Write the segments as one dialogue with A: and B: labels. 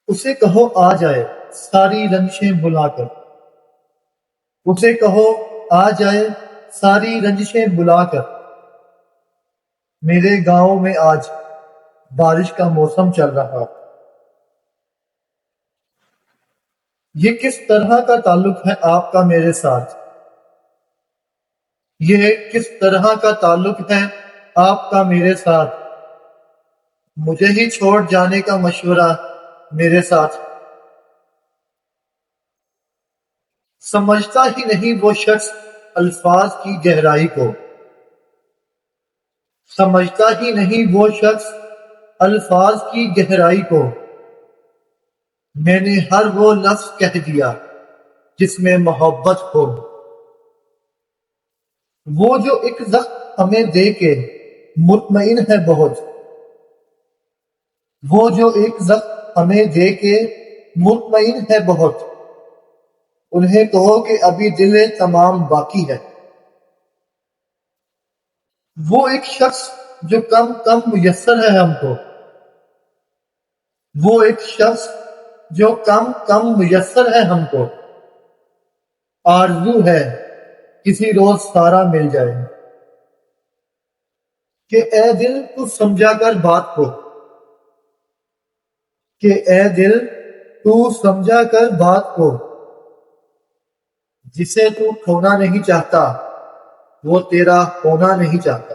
A: اسے کہو آ جائے ساری رنجشیں بلا کر، اسے کہو آ جائے ساری رنجشیں بلا کر۔ میرے گاؤں میں آج بارش کا موسم چل رہا۔ یہ کس طرح کا تعلق ہے آپ کا میرے ساتھ؟ یہ کس طرح کا تعلق ہے آپ کا میرے ساتھ؟ مجھے ہی چھوڑ جانے کا مشورہ میرے ساتھ۔ سمجھتا ہی نہیں وہ شخص الفاظ کی گہرائی کو، سمجھتا ہی نہیں وہ شخص الفاظ کی گہرائی کو۔ میں نے ہر وہ لفظ کہہ دیا جس میں محبت ہو، وہ جو ایک زخم ہمیں دے کے مطمئن ہے بہت، وہ جو ایک زخم ہمیں دے کے مطمئن ہے بہت۔ انہیں کہو کہ ابھی دل تمام باقی ہے۔ وہ ایک شخص جو کم کم میسر ہے ہم کو، وہ ایک شخص جو کم کم میسر ہے ہم کو۔ آرزو ہے کسی روز سارا مل جائے، کہ اے دل تو سمجھا کر بات کو، کہ اے دل تو سمجھا کر بات کو۔ جسے تو کھونا نہیں چاہتا وہ تیرا ہونا نہیں چاہتا۔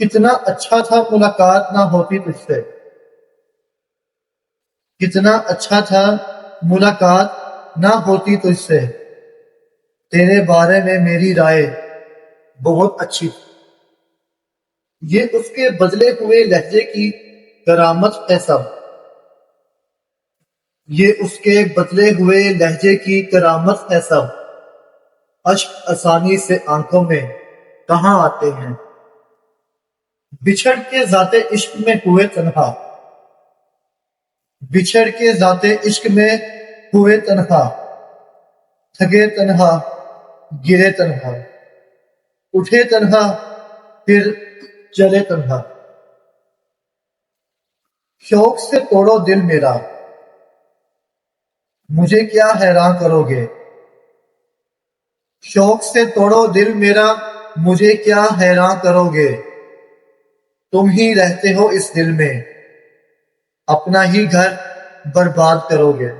A: کتنا اچھا تھا ملاقات نہ ہوتی تجھ سے، کتنا اچھا تھا ملاقات نہ ہوتی تجھ سے۔ تیرے بارے میں میری رائے بہت اچھی تھی۔ یہ اس کے بدلے ہوئے لہجے کی کرامت ہے سب، یہ اس کے بدلے ہوئے لہجے کی کرامت ہے سب۔ اشک آسانی سے آنکھوں میں کہاں آتے ہیں، بچھڑ کے ذات عشق میں ہوئے تنہا، بچھڑ کے ذات عشق میں ہوئے تنہا۔ تھکے تنہا گرے تنہا، اٹھے تنہا پھر چلے تنہا۔ شوق سے توڑو دل میرا، مجھے کیا حیراں کرو گے۔ شوق سے توڑو دل میرا، مجھے کیا حیراں کرو گے۔ تم ہی رہتے ہو اس دل میں، اپنا ہی گھر برباد کرو گے۔